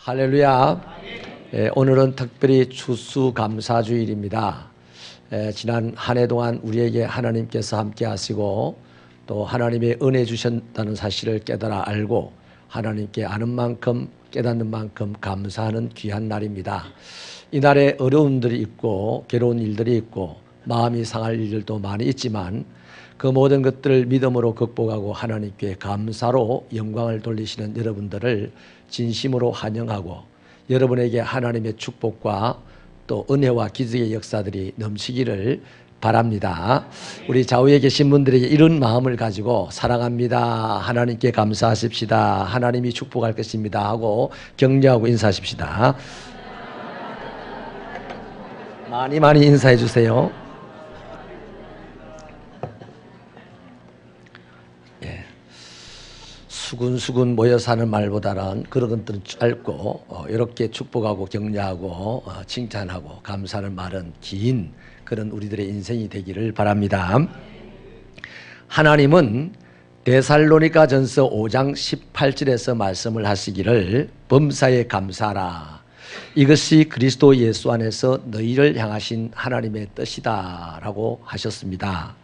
할렐루야. 오늘은 특별히 추수감사주일입니다. 지난 한 해 동안 우리에게 하나님께서 함께 하시고 또 하나님의 은혜 주셨다는 사실을 깨달아 알고 하나님께 아는 만큼 깨닫는 만큼 감사하는 귀한 날입니다. 이날에 어려움들이 있고 괴로운 일들이 있고 마음이 상할 일들도 많이 있지만 그 모든 것들을 믿음으로 극복하고 하나님께 감사로 영광을 돌리시는 여러분들을 진심으로 환영하고 여러분에게 하나님의 축복과 또 은혜와 기적의 역사들이 넘치기를 바랍니다. 우리 좌우에 계신 분들에게 이런 마음을 가지고 사랑합니다, 하나님께 감사하십시다, 하나님이 축복할 것입니다 하고 격려하고 인사하십시다. 많이 인사해 주세요. 수군수군 모여 사는 말보다는 그런 것들은 짧고 이렇게 축복하고 격려하고 칭찬하고 감사하는 말은 긴 그런 우리들의 인생이 되기를 바랍니다. 하나님은 데살로니가전서 5장 18절에서 말씀을 하시기를 범사에 감사하라, 이것이 그리스도 예수 안에서 너희를 향하신 하나님의 뜻이다 라고 하셨습니다.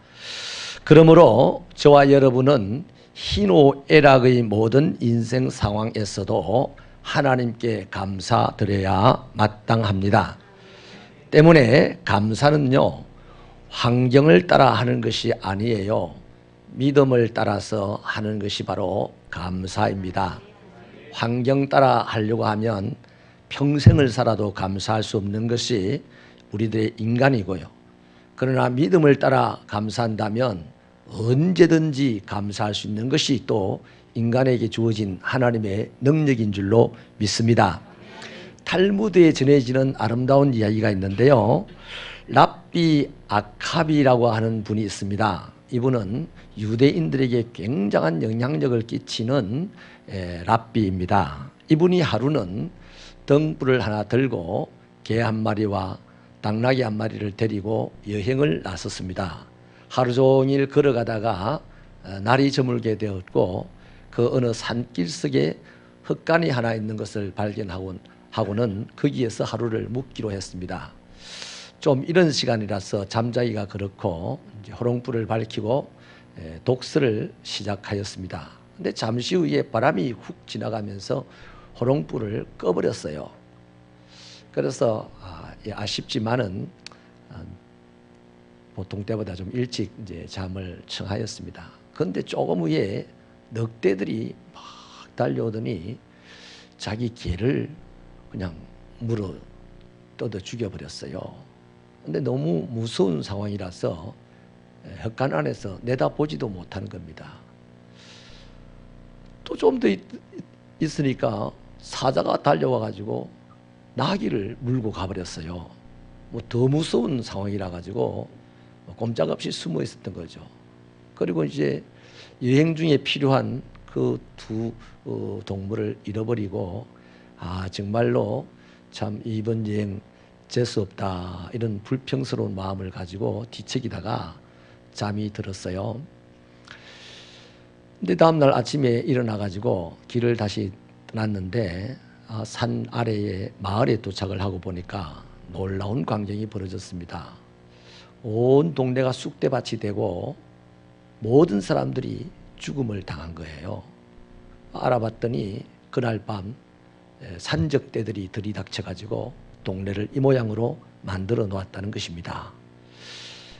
그러므로 저와 여러분은 희노애락의 모든 인생 상황에서도 하나님께 감사드려야 마땅합니다. 때문에 감사는요, 환경을 따라 하는 것이 아니에요. 믿음을 따라서 하는 것이 바로 감사입니다. 환경 따라 하려고 하면 평생을 살아도 감사할 수 없는 것이 우리들의 인간이고요. 그러나 믿음을 따라 감사한다면 언제든지 감사할 수 있는 것이 또 인간에게 주어진 하나님의 능력인 줄로 믿습니다. 탈무드에 전해지는 아름다운 이야기가 있는데요, 랍비 아캅이라고 하는 분이 있습니다. 이분은 유대인들에게 굉장한 영향력을 끼치는 랍비입니다. 이분이 하루는 등불을 하나 들고 개 한 마리와 당나귀 한 마리를 데리고 여행을 나섰습니다. 하루 종일 걸어가다가 날이 저물게 되었고 그 어느 산길 속에 흙간이 하나 있는 것을 발견하고는 거기에서 하루를 묵기로 했습니다. 좀 이런 시간이라서 잠자기가 그렇고 이제 호롱불을 밝히고 독서를 시작하였습니다. 근데 잠시 후에 바람이 훅 지나가면서 호롱불을 꺼버렸어요. 그래서 아쉽지만은 보통 때보다 좀 일찍 이제 잠을 청하였습니다. 그런데 조금 후에 늑대들이 막 달려오더니 자기 개를 그냥 물어 뜯어 죽여버렸어요. 근데 너무 무서운 상황이라서 흙간 안에서 내다보지도 못하는 겁니다. 또 좀 더 있으니까 사자가 달려와 가지고 나귀를 물고 가버렸어요. 뭐 더 무서운 상황이라 가지고 꼼짝없이 숨어 있었던 거죠. 그리고 이제 여행 중에 필요한 그 두 동물을 잃어버리고 정말로 참 이번 여행 재수 없다, 이런 불평스러운 마음을 가지고 뒤척이다가 잠이 들었어요. 근데 다음날 아침에 일어나 가지고 길을 다시 떠났는데 산 아래에 마을에 도착을 하고 보니까 놀라운 광경이 벌어졌습니다. 온 동네가 쑥대밭이 되고 모든 사람들이 죽음을 당한 거예요. 알아봤더니 그날 밤 산적대들이 들이닥쳐가지고 동네를 이 모양으로 만들어 놓았다는 것입니다.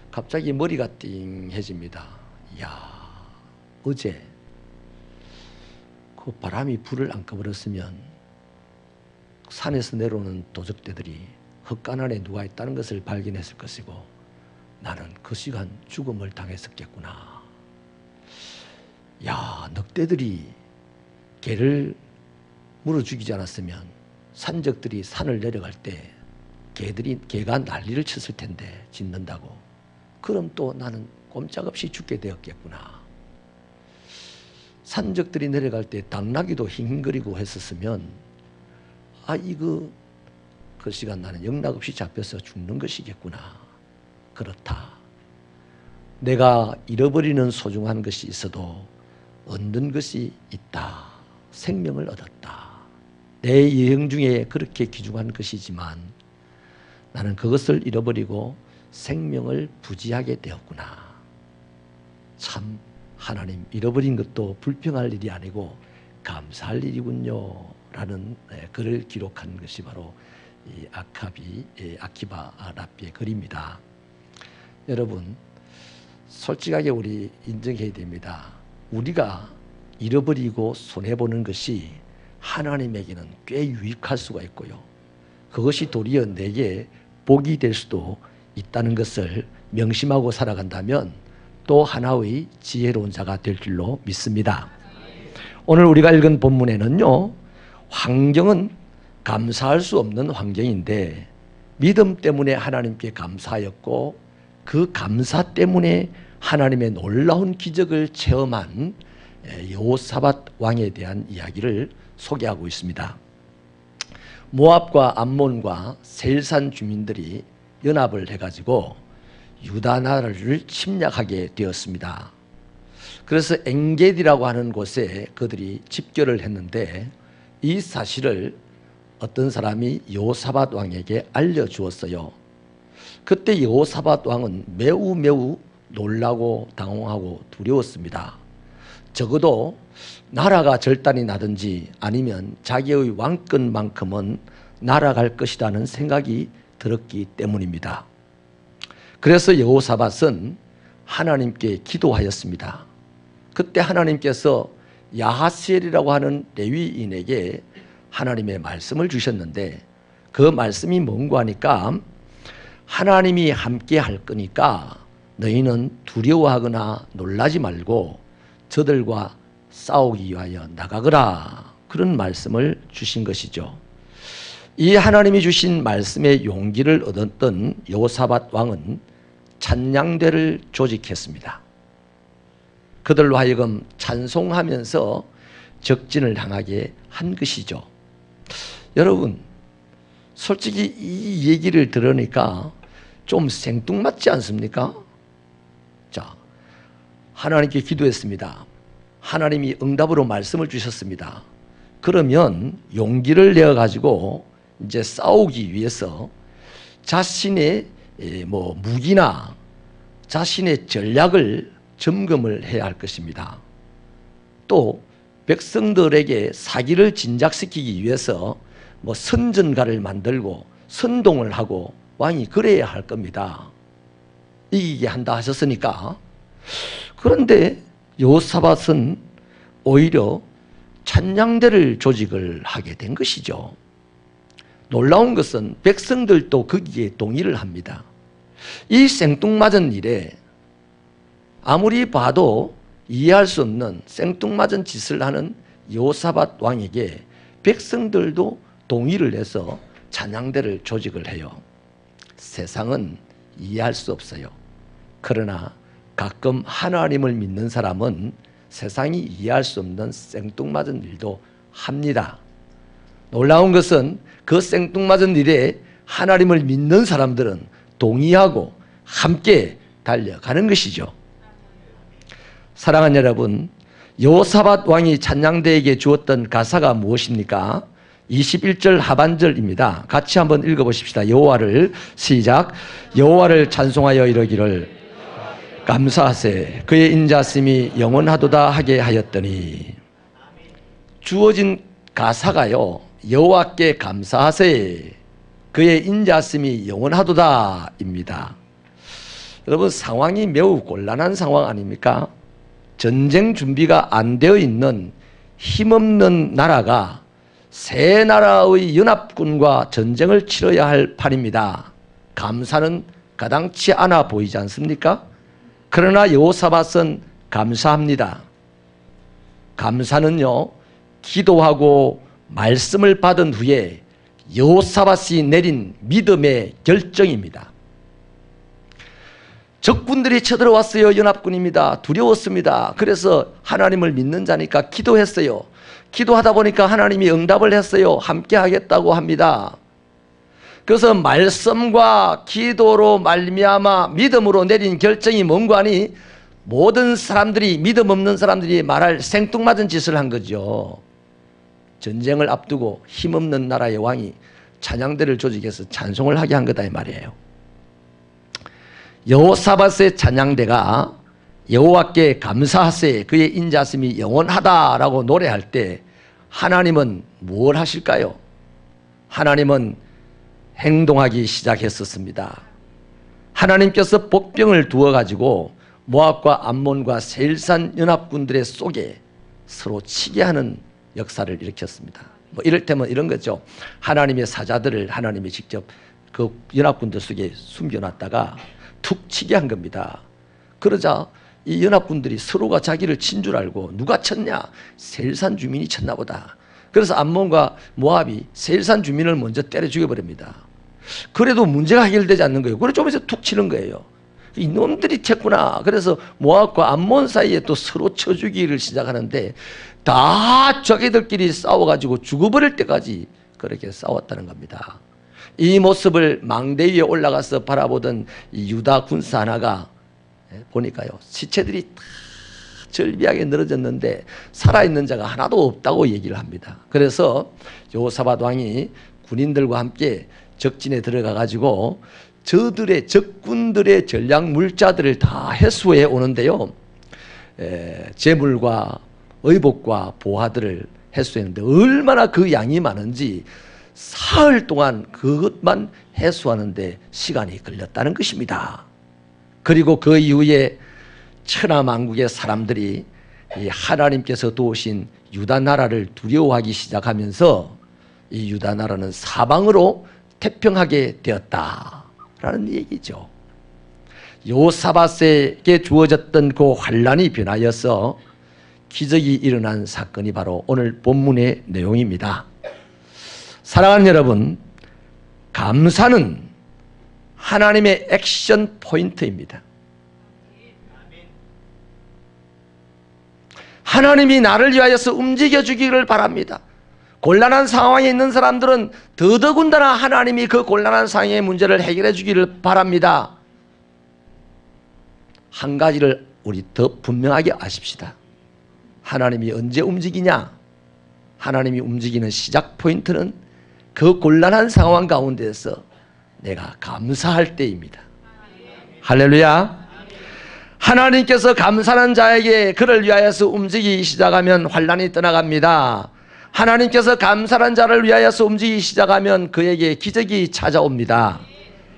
갑자기 머리가 띵해집니다. 이야, 어제 그 바람이 불을 안 꺼버렸으면 산에서 내려오는 도적대들이 흙간 안에 누가 있다는 것을 발견했을 것이고 나는 그 시간 죽음을 당했었겠구나. 야, 늑대들이 개를 물어 죽이지 않았으면 산적들이 산을 내려갈 때 개가 난리를 쳤을 텐데 짖는다고. 그럼 또 나는 꼼짝없이 죽게 되었겠구나. 산적들이 내려갈 때 당나귀도 힝거리고 했었으면 그 시간 나는 영락없이 잡혀서 죽는 것이겠구나. 그렇다. 내가 잃어버리는 소중한 것이 있어도 얻는 것이 있다. 생명을 얻었다. 내 여행 중에 그렇게 귀중한 것이지만 나는 그것을 잃어버리고 생명을 부지하게 되었구나. 참 하나님, 잃어버린 것도 불평할 일이 아니고 감사할 일이군요 라는 글을 기록한 것이 바로 이 아키바 랍비의 글입니다. 여러분, 솔직하게 우리 인정해야 됩니다. 우리가 잃어버리고 손해보는 것이 하나님에게는 꽤 유익할 수가 있고요, 그것이 도리어 내게 복이 될 수도 있다는 것을 명심하고 살아간다면 또 하나의 지혜로운 자가 될 줄로 믿습니다. 오늘 우리가 읽은 본문에는요, 환경은 감사할 수 없는 환경인데 믿음 때문에 하나님께 감사하였고 그 감사 때문에 하나님의 놀라운 기적을 체험한 여호사밧 왕에 대한 이야기를 소개하고 있습니다. 모압과 암몬과 세일산 주민들이 연합을 해가지고 유다 나라를 침략하게 되었습니다. 그래서 엔게디라고 하는 곳에 그들이 집결을 했는데 이 사실을 어떤 사람이 여호사밧 왕에게 알려주었어요. 그때 여호사밧 왕은 매우 놀라고 당황하고 두려웠습니다. 적어도 나라가 절단이 나든지 아니면 자기의 왕권만큼은 날아갈 것이라는 생각이 들었기 때문입니다. 그래서 여호사밧은 하나님께 기도하였습니다. 그때 하나님께서 야하시엘이라고 하는 레위인에게 하나님의 말씀을 주셨는데 그 말씀이 뭔가 하니까 하나님이 함께 할 거니까 너희는 두려워하거나 놀라지 말고 저들과 싸우기 위하여 나가거라, 그런 말씀을 주신 것이죠. 이 하나님이 주신 말씀에 용기를 얻었던 여호사밧 왕은 찬양대를 조직했습니다. 그들로 하여금 찬송하면서 적진을 향하게 한 것이죠. 여러분, 솔직히 이 얘기를 들으니까 좀 생뚱맞지 않습니까? 자, 하나님께 기도했습니다. 하나님이 응답으로 말씀을 주셨습니다. 그러면 용기를 내어가지고 이제 싸우기 위해서 자신의 무기나 자신의 전략을 점검을 해야 할 것입니다. 또 백성들에게 사기를 진작시키기 위해서 선전가를 만들고 선동을 하고 왕이 그래야 할 겁니다. 이기게 한다 하셨으니까. 그런데 여호사밧은 오히려 찬양대를 조직을 하게 된 것이죠. 놀라운 것은 백성들도 거기에 동의를 합니다. 이 생뚱맞은 일에 아무리 봐도 이해할 수 없는 생뚱맞은 짓을 하는 여호사밧 왕에게 백성들도 동의를 해서 찬양대를 조직을 해요. 세상은 이해할 수 없어요. 그러나 가끔 하나님을 믿는 사람은 세상이 이해할 수 없는 생뚱맞은 일도 합니다. 놀라운 것은 그 생뚱맞은 일에 하나님을 믿는 사람들은 동의하고 함께 달려가는 것이죠. 사랑하는 여러분, 여호사밧 왕이 찬양대에게 주었던 가사가 무엇입니까? 21절 하반절입니다. 같이 한번 읽어보십시다. 여호와를 시작. 여호와를 찬송하여 이르기를 감사하세 그의 인자심이 영원하도다 하게 하였더니, 주어진 가사가요, 여호와께 감사하세 그의 인자심이 영원하도다 입니다. 여러분, 상황이 매우 곤란한 상황 아닙니까? 전쟁 준비가 안 되어 있는 힘없는 나라가 세 나라의 연합군과 전쟁을 치러야 할 판입니다. 감사는 가당치 않아 보이지 않습니까? 그러나 여호사밧은 감사합니다. 감사는요, 기도하고 말씀을 받은 후에 여호사밧이 내린 믿음의 결정입니다. 적군들이 쳐들어왔어요. 연합군입니다. 두려웠습니다. 그래서 하나님을 믿는 자니까 기도했어요. 기도하다 보니까 하나님이 응답을 했어요. 함께 하겠다고 합니다. 그래서 말씀과 기도로 말미암아 믿음으로 내린 결정이 뭔가 하니 모든 사람들이, 믿음 없는 사람들이 말할 생뚱맞은 짓을 한 거죠. 전쟁을 앞두고 힘없는 나라의 왕이 찬양대를 조직해서 찬송을 하게 한 거다 이 말이에요. 여호사밧의 찬양대가 여호와께 감사하세 그의 인자심이 영원하다라고 노래할 때 하나님은 뭘 하실까요? 하나님은 행동하기 시작했었습니다. 하나님께서 복병을 두어 가지고 모압과 암몬과 세일산 연합군들의 속에 서로 치게 하는 역사를 일으켰습니다. 뭐 이를테면 이런 거죠. 하나님의 사자들을 하나님이 직접 그 연합군들 속에 숨겨놨다가 툭 치게 한 겁니다. 그러자 이 연합군들이 서로가 자기를 친 줄 알고 누가 쳤냐? 세일산 주민이 쳤나 보다. 그래서 암몬과 모압이 세일산 주민을 먼저 때려 죽여버립니다. 그래도 문제가 해결되지 않는 거예요. 그래서 좀 있어 툭 치는 거예요. 이놈들이 쳤구나. 그래서 모압과 암몬 사이에 또 서로 쳐 죽이기를 시작하는데 다 자기들끼리 싸워가지고 죽어버릴 때까지 그렇게 싸웠다는 겁니다. 이 모습을 망대 위에 올라가서 바라보던 이 유다 군사 하나가 보니까요, 시체들이 다 절비하게 늘어졌는데 살아있는 자가 하나도 없다고 얘기를 합니다. 그래서 여호사밧 왕이 군인들과 함께 적진에 들어가 가지고 저들의 적군들의 전략 물자들을 다 해수해 오는데요, 재물과 의복과 보화들을 해수했는데 얼마나 그 양이 많은지 사흘 동안 그것만 해수하는데 시간이 걸렸다는 것입니다. 그리고 그 이후에 천하만국의 사람들이 이 하나님께서 도우신 유다 나라를 두려워하기 시작하면서 이 유다 나라는 사방으로 태평하게 되었다라는 얘기죠. 여호사밧에게 주어졌던 그 환란이 변하여서 기적이 일어난 사건이 바로 오늘 본문의 내용입니다. 사랑하는 여러분, 감사는 하나님의 액션 포인트입니다. 하나님이 나를 위하여서 움직여 주기를 바랍니다. 곤란한 상황에 있는 사람들은 더더군다나 하나님이 그 곤란한 상황의 문제를 해결해 주기를 바랍니다. 한 가지를 우리 더 분명하게 아십시다. 하나님이 언제 움직이냐? 하나님이 움직이는 시작 포인트는 그 곤란한 상황 가운데서 내가 감사할 때입니다. 할렐루야. 하나님께서 감사하는 자에게 그를 위하여서 움직이기 시작하면 환란이 떠나갑니다. 하나님께서 감사하는 자를 위하여서 움직이기 시작하면 그에게 기적이 찾아옵니다.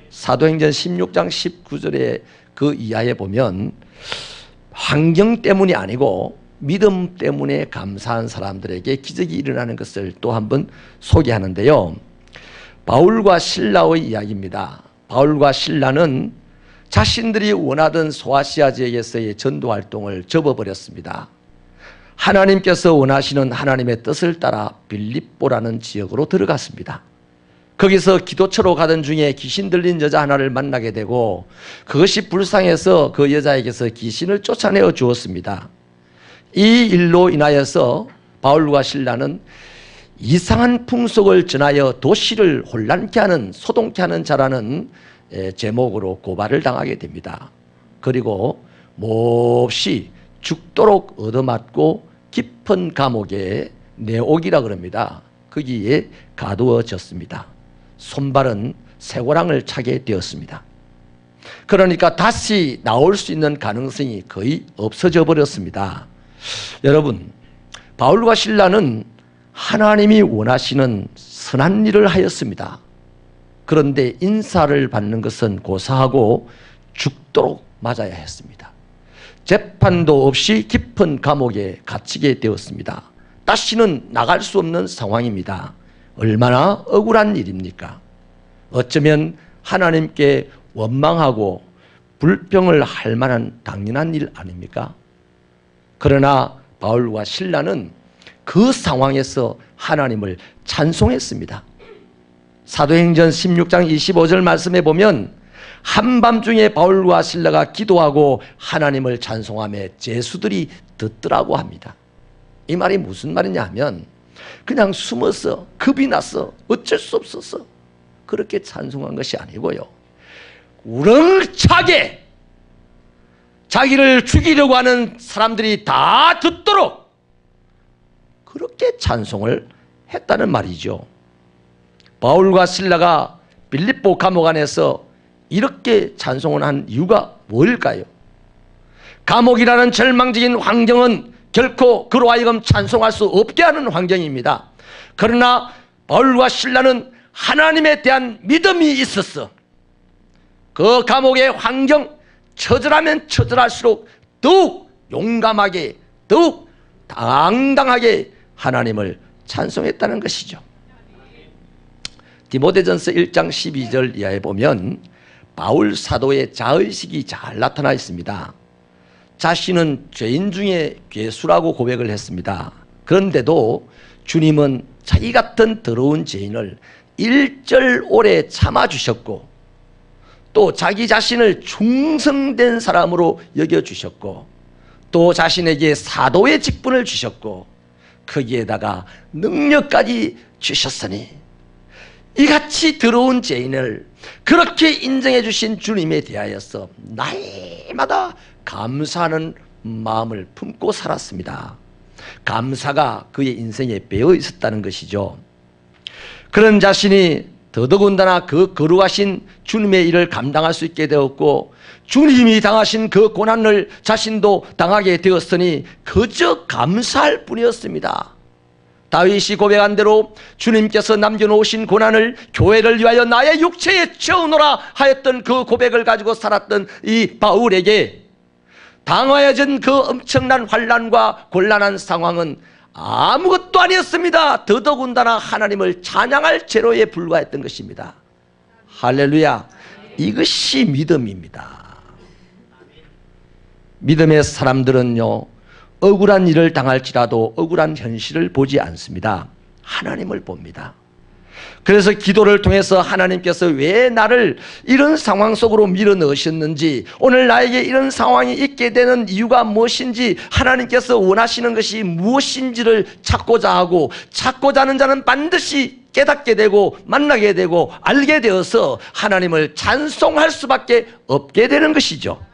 사도행전 16장 19절에 그 이하에 보면 환경 때문이 아니고 믿음 때문에 감사한 사람들에게 기적이 일어나는 것을 또 한번 소개하는데요, 바울과 실라의 이야기입니다. 바울과 실라는 자신들이 원하던 소아시아 지역에서의 전도 활동을 접어버렸습니다. 하나님께서 원하시는 하나님의 뜻을 따라 빌립보라는 지역으로 들어갔습니다. 거기서 기도처로 가던 중에 귀신 들린 여자 하나를 만나게 되고 그것이 불쌍해서 그 여자에게서 귀신을 쫓아내어 주었습니다. 이 일로 인하여서 바울과 실라는 이상한 풍속을 전하여 도시를 혼란케 하는, 소동케 하는 자라는 제목으로 고발을 당하게 됩니다. 그리고 몹시 죽도록 얻어맞고 깊은 감옥에 내옥이라 그럽니다. 거기에 가두어졌습니다. 손발은 쇠고랑을 차게 되었습니다. 그러니까 다시 나올 수 있는 가능성이 거의 없어져 버렸습니다. 여러분, 바울과 실라는 하나님이 원하시는 선한 일을 하였습니다. 그런데 인사를 받는 것은 고사하고 죽도록 맞아야 했습니다. 재판도 없이 깊은 감옥에 갇히게 되었습니다. 다시는 나갈 수 없는 상황입니다. 얼마나 억울한 일입니까? 어쩌면 하나님께 원망하고 불평을 할 만한 당연한 일 아닙니까? 그러나 바울과 실라는 그 상황에서 하나님을 찬송했습니다. 사도행전 16장 25절 말씀에 보면 한밤중에 바울과 실라가 기도하고 하나님을 찬송하며 제수들이 듣더라고 합니다. 이 말이 무슨 말이냐 하면 그냥 숨어서 겁이 나서 어쩔 수 없어서 그렇게 찬송한 것이 아니고요, 우렁차게 자기를 죽이려고 하는 사람들이 다 듣도록 그렇게 찬송을 했다는 말이죠. 바울과 실라가 빌립보 감옥 안에서 이렇게 찬송을 한 이유가 뭘까요? 감옥이라는 절망적인 환경은 결코 그로 하여금 찬송할 수 없게 하는 환경입니다. 그러나 바울과 실라는 하나님에 대한 믿음이 있었어. 그 감옥의 환경, 처절하면 처절할수록 더욱 용감하게, 더욱 당당하게 하나님을 찬송했다는 것이죠. 디모데전서 1장 12절 이하에 보면 바울 사도의 자의식이 잘 나타나 있습니다. 자신은 죄인 중에 괴수라고 고백을 했습니다. 그런데도 주님은 자기 같은 더러운 죄인을 일절 오래 참아주셨고, 또 자기 자신을 충성된 사람으로 여겨주셨고, 또 자신에게 사도의 직분을 주셨고, 거기에다가 능력까지 주셨으니 이같이 더러운 죄인을 그렇게 인정해 주신 주님에 대하여서 날마다 감사하는 마음을 품고 살았습니다. 감사가 그의 인생에 배어 있었다는 것이죠. 그런 자신이 더더군다나 그 거룩하신 주님의 일을 감당할 수 있게 되었고, 주님이 당하신 그 고난을 자신도 당하게 되었으니 그저 감사할 뿐이었습니다. 다윗이 고백한 대로 주님께서 남겨놓으신 고난을 교회를 위하여 나의 육체에 채우노라 하였던 그 고백을 가지고 살았던 이 바울에게 당하여진 그 엄청난 환난과 곤란한 상황은 아무것도 아니었습니다. 더더군다나 하나님을 찬양할 재료에 불과했던 것입니다. 할렐루야. 이것이 믿음입니다. 믿음의 사람들은요, 억울한 일을 당할지라도 억울한 현실을 보지 않습니다. 하나님을 봅니다. 그래서 기도를 통해서 하나님께서 왜 나를 이런 상황 속으로 밀어넣으셨는지, 오늘 나에게 이런 상황이 있게 되는 이유가 무엇인지, 하나님께서 원하시는 것이 무엇인지를 찾고자 하고, 찾고자 하는 자는 반드시 깨닫게 되고 만나게 되고 알게 되어서 하나님을 찬송할 수밖에 없게 되는 것이죠.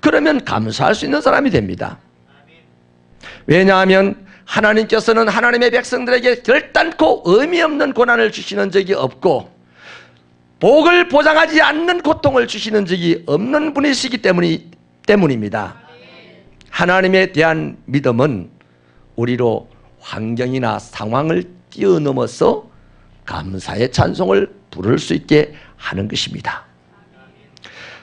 그러면 감사할 수 있는 사람이 됩니다. 왜냐하면 하나님께서는 하나님의 백성들에게 결단코 의미 없는 고난을 주시는 적이 없고, 복을 보장하지 않는 고통을 주시는 적이 없는 분이시기 때문입니다. 하나님에 대한 믿음은 우리로 환경이나 상황을 뛰어넘어서 감사의 찬송을 부를 수 있게 하는 것입니다.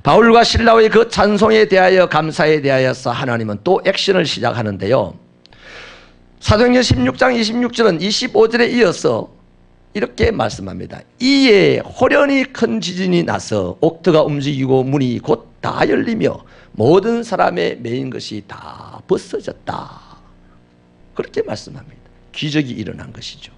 바울과 실라의 그 찬송에 대하여, 감사에 대하여서 하나님은 또 액션을 시작하는데요. 사도행전 16장 26절은 25절에 이어서 이렇게 말씀합니다. 이에 호련히 큰 지진이 나서 옥토가 움직이고 문이 곧 다 열리며 모든 사람의 매인 것이 다 벗어졌다. 그렇게 말씀합니다. 기적이 일어난 것이죠.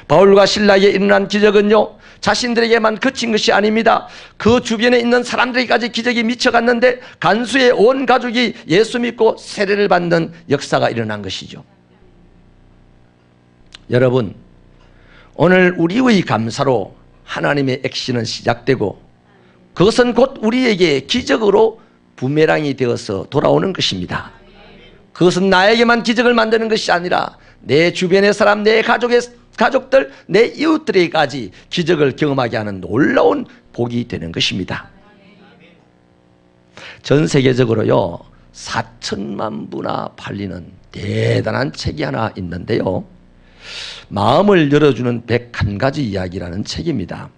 바울과 실라에게 일어난 기적은요, 자신들에게만 그친 것이 아닙니다. 그 주변에 있는 사람들에게까지 기적이 미쳐갔는데 간수의 온 가족이 예수 믿고 세례를 받는 역사가 일어난 것이죠. 여러분, 오늘 우리의 감사로 하나님의 액션은 시작되고, 그것은 곧 우리에게 기적으로 부메랑이 되어서 돌아오는 것입니다. 그것은 나에게만 기적을 만드는 것이 아니라 내 주변의 사람, 내 가족들, 내 이웃들에게까지 기적을 경험하게 하는 놀라운 복이 되는 것입니다. 전 세계적으로요, 4천만 부나 팔리는 대단한 책이 하나 있는데요, 마음을 열어주는 101가지 이야기라는 책입니다.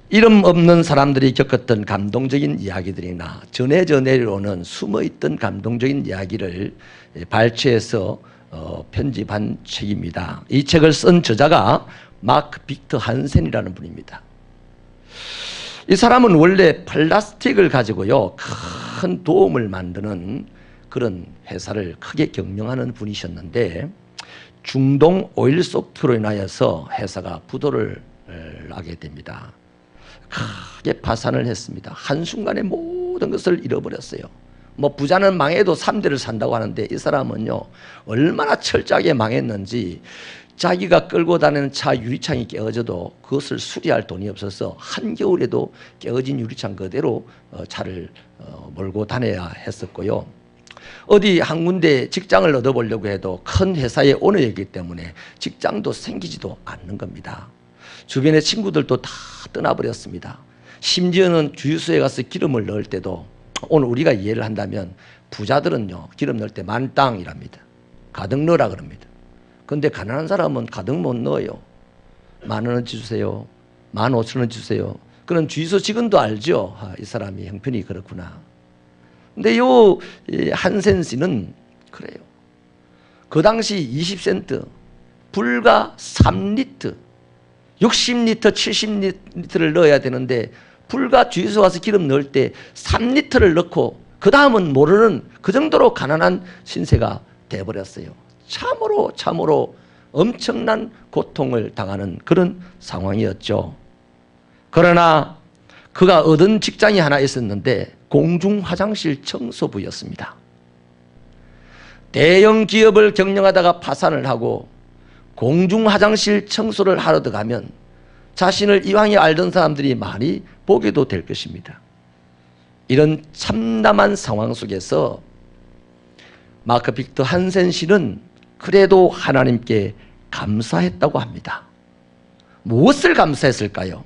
이름 없는 사람들이 겪었던 감동적인 이야기들이나 전해져 내려오는 숨어있던 감동적인 이야기를 발췌해서 편집한 책입니다. 이 책을 쓴 저자가 마크 빅터 한센이라는 분입니다. 이 사람은 원래 플라스틱을 가지고요, 큰 도움을 만드는 그런 회사를 크게 경영하는 분이셨는데, 중동 오일 소프트로 인하여서 회사가 부도를 나게 됩니다. 크게 파산을 했습니다. 한순간에 모든 것을 잃어버렸어요. 부자는 망해도 3대를 산다고 하는데, 이 사람은요, 얼마나 철저하게 망했는지 자기가 끌고 다니는 차 유리창이 깨어져도 그것을 수리할 돈이 없어서 한겨울에도 깨어진 유리창 그대로 차를 몰고 다녀야 했었고요. 어디 한 군데 직장을 얻어보려고 해도 큰 회사의 오너이기 때문에 직장도 생기지도 않는 겁니다. 주변의 친구들도 다 떠나버렸습니다. 심지어는 주유소에 가서 기름을 넣을 때도 오늘 우리가 이해를 한다면 부자들은요 기름 넣을 때 만땅이랍니다. 가득 넣으라 그럽니다. 그런데 가난한 사람은 가득 못 넣어요. 10,000원 주세요. 15,000원 주세요. 그런 주유소 직원도 알죠. 아, 이 사람이 형편이 그렇구나. 근데 요 한센 씨는 그래요. 그 당시 20센트 불과 3리터 60리터 70리터를 넣어야 되는데 불과 주유소 와서 기름 넣을 때 3리터를 넣고 그 다음은 모르는 그 정도로 가난한 신세가 돼버렸어요. 참으로 엄청난 고통을 당하는 그런 상황이었죠. 그러나 그가 얻은 직장이 하나 있었는데 공중 화장실 청소부였습니다. 대형 기업을 경영하다가 파산을 하고 공중 화장실 청소를 하러 들어가면 자신을 이왕에 알던 사람들이 많이 보게도 될 것입니다. 이런 참담한 상황 속에서 마크 빅터 한센 씨는 그래도 하나님께 감사했다고 합니다. 무엇을 감사했을까요?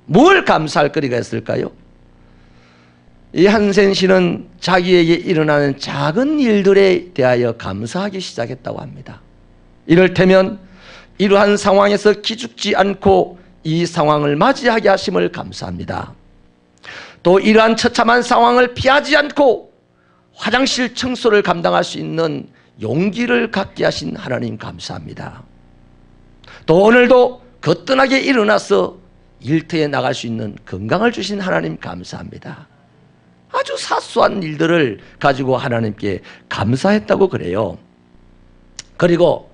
뭘 감사할 거리가 있을까요? 이 한센 씨는 자기에게 일어나는 작은 일들에 대하여 감사하기 시작했다고 합니다. 이를테면 이러한 상황에서 기죽지 않고 이 상황을 맞이하게 하심을 감사합니다. 또 이러한 처참한 상황을 피하지 않고 화장실 청소를 감당할 수 있는 용기를 갖게 하신 하나님 감사합니다. 또 오늘도 거뜬하게 일어나서 일터에 나갈 수 있는 건강을 주신 하나님 감사합니다. 아주 사소한 일들을 가지고 하나님께 감사했다고 그래요. 그리고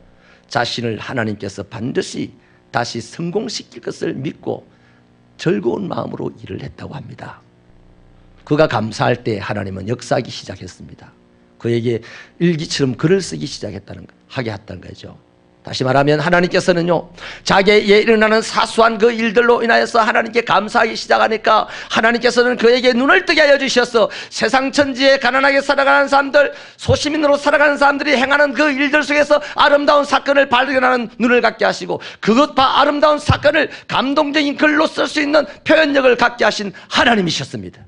자신을 하나님께서 반드시 다시 성공시킬 것을 믿고 즐거운 마음으로 일을 했다고 합니다. 그가 감사할 때 하나님은 역사하기 시작했습니다. 그에게 일기처럼 글을 쓰기 하게 했다는 거죠. 다시 말하면 하나님께서는요 자기에게 일어나는 사소한 그 일들로 인하여서 하나님께 감사하기 시작하니까 하나님께서는 그에게 눈을 뜨게 하여 주셔서 세상 천지에 가난하게 살아가는 사람들, 소시민으로 살아가는 사람들이 행하는 그 일들 속에서 아름다운 사건을 발견하는 눈을 갖게 하시고 그것과 아름다운 사건을 감동적인 글로 쓸 수 있는 표현력을 갖게 하신 하나님이셨습니다.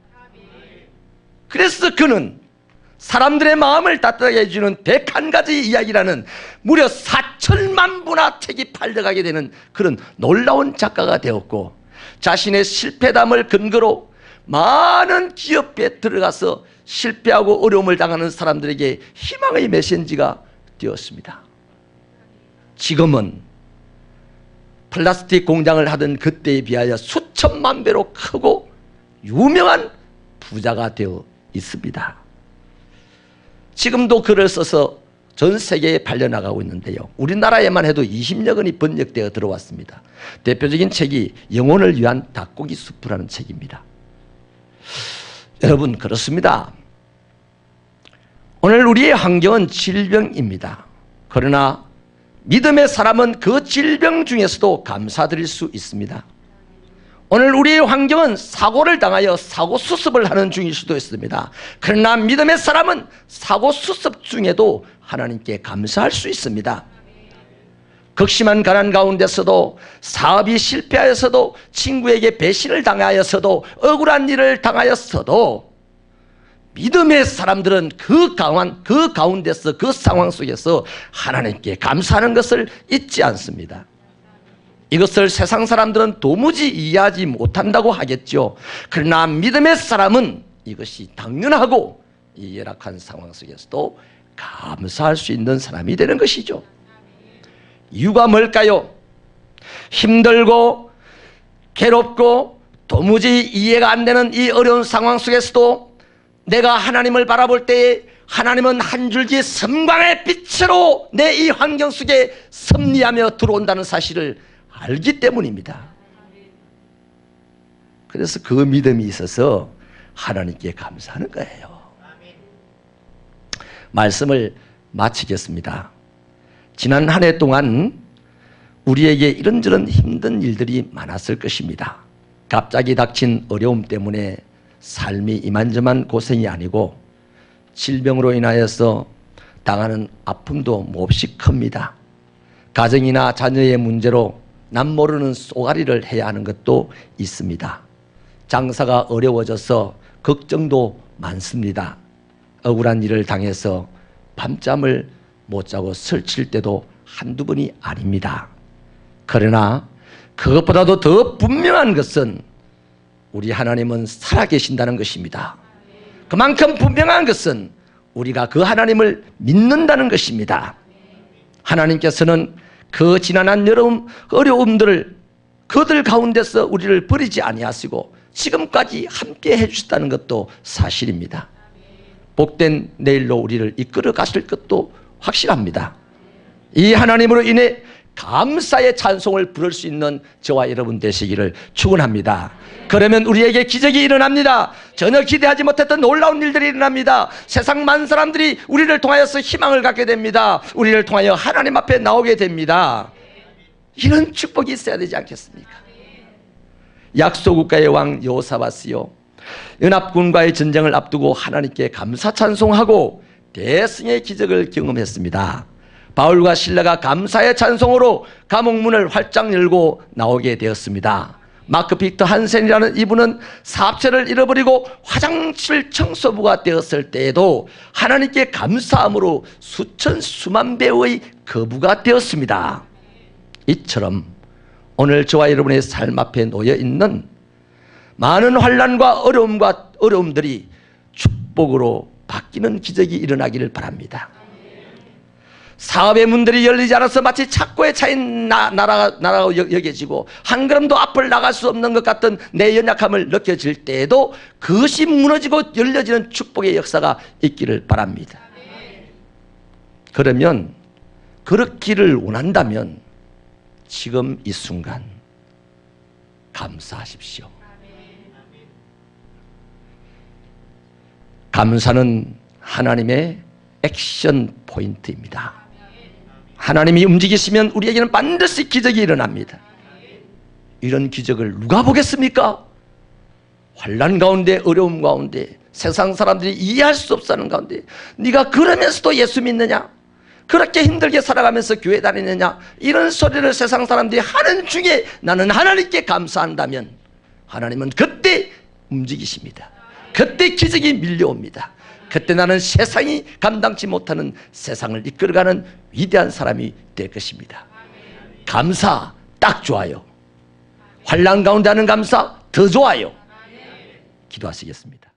그래서 그는 사람들의 마음을 따뜻하게 해주는 101가지 이야기라는 무려 4천만 부나 책이 팔려가게 되는 그런 놀라운 작가가 되었고 자신의 실패담을 근거로 많은 기업에 들어가서 실패하고 어려움을 당하는 사람들에게 희망의 메시지가 되었습니다. 지금은 플라스틱 공장을 하던 그때에 비하여 수천만 배로 크고 유명한 부자가 되어 있습니다. 지금도 글을 써서 전 세계에 팔려나가고 있는데요. 우리나라에만 해도 20여 권이 번역되어 들어왔습니다. 대표적인 책이 영혼을 위한 닭고기 수프라는 책입니다. 여러분 그렇습니다. 오늘 우리의 환경은 질병입니다. 그러나 믿음의 사람은 그 질병 중에서도 감사드릴 수 있습니다. 오늘 우리의 환경은 사고를 당하여 사고 수습을 하는 중일 수도 있습니다. 그러나 믿음의 사람은 사고 수습 중에도 하나님께 감사할 수 있습니다. 극심한 가난 가운데서도 사업이 실패하여서도 친구에게 배신을 당하여서도 억울한 일을 당하였어도 믿음의 사람들은 그 가운데서 그 상황 속에서 하나님께 감사하는 것을 잊지 않습니다. 이것을 세상 사람들은 도무지 이해하지 못한다고 하겠죠. 그러나 믿음의 사람은 이것이 당연하고 이 열악한 상황 속에서도 감사할 수 있는 사람이 되는 것이죠. 이유가 뭘까요? 힘들고 괴롭고 도무지 이해가 안 되는 이 어려운 상황 속에서도 내가 하나님을 바라볼 때에 하나님은 한 줄기 섬광의 빛으로 내 이 환경 속에 섭리하며 들어온다는 사실을 알기 때문입니다. 그래서 그 믿음이 있어서 하나님께 감사하는 거예요. 말씀을 마치겠습니다. 지난 한 해 동안 우리에게 이런저런 힘든 일들이 많았을 것입니다. 갑자기 닥친 어려움 때문에 삶이 이만저만 고생이 아니고 질병으로 인하여서 당하는 아픔도 몹시 큽니다. 가정이나 자녀의 문제로 남모르는 쏘가리를 해야 하는 것도 있습니다. 장사가 어려워져서 걱정도 많습니다. 억울한 일을 당해서 밤잠을 못 자고 설칠 때도 한두 번이 아닙니다. 그러나 그것보다도 더 분명한 것은 우리 하나님은 살아계신다는 것입니다. 그만큼 분명한 것은 우리가 그 하나님을 믿는다는 것입니다. 하나님께서는 그 지난한 어려움들을 그들 가운데서 우리를 버리지 아니하시고 지금까지 함께 해주셨다는 것도 사실입니다. 복된 내일로 우리를 이끌어 가실 것도 확실합니다. 이 하나님으로 인해 감사의 찬송을 부를 수 있는 저와 여러분 되시기를 축원합니다. 그러면 우리에게 기적이 일어납니다. 전혀 기대하지 못했던 놀라운 일들이 일어납니다. 세상 많은 사람들이 우리를 통하여서 희망을 갖게 됩니다. 우리를 통하여 하나님 앞에 나오게 됩니다. 이런 축복이 있어야 되지 않겠습니까? 약소국가의 왕 여호사밧이요, 연합군과의 전쟁을 앞두고 하나님께 감사 찬송하고 대승의 기적을 경험했습니다. 바울과 실라가 감사의 찬송으로 감옥문을 활짝 열고 나오게 되었습니다. 마크 빅터 한센이라는 이분은 사업체를 잃어버리고 화장실 청소부가 되었을 때에도 하나님께 감사함으로 수만 배의 거부가 되었습니다. 이처럼 오늘 저와 여러분의 삶 앞에 놓여 있는 많은 환난과 어려움들이 축복으로 바뀌는 기적이 일어나기를 바랍니다. 사업의 문들이 열리지 않아서 마치 착고에 차인 나라가 여겨지고 한 걸음도 앞을 나갈 수 없는 것 같은 내 연약함을 느껴질 때에도 그것이 무너지고 열려지는 축복의 역사가 있기를 바랍니다. 그러면 그렇기를 원한다면 지금 이 순간 감사하십시오. 감사는 하나님의 액션 포인트입니다. 하나님이 움직이시면 우리에게는 반드시 기적이 일어납니다. 이런 기적을 누가 보겠습니까? 환난 가운데, 어려움 가운데, 세상 사람들이 이해할 수 없는 가운데 네가 그러면서도 예수 믿느냐? 그렇게 힘들게 살아가면서 교회 다니느냐? 이런 소리를 세상 사람들이 하는 중에 나는 하나님께 감사한다면 하나님은 그때 움직이십니다. 그때 기적이 밀려옵니다. 그때 나는 세상이 감당치 못하는 세상을 이끌어가는 위대한 사람이 될 것입니다. 감사 딱 좋아요. 환난 가운데 하는 감사 더 좋아요. 기도하시겠습니다.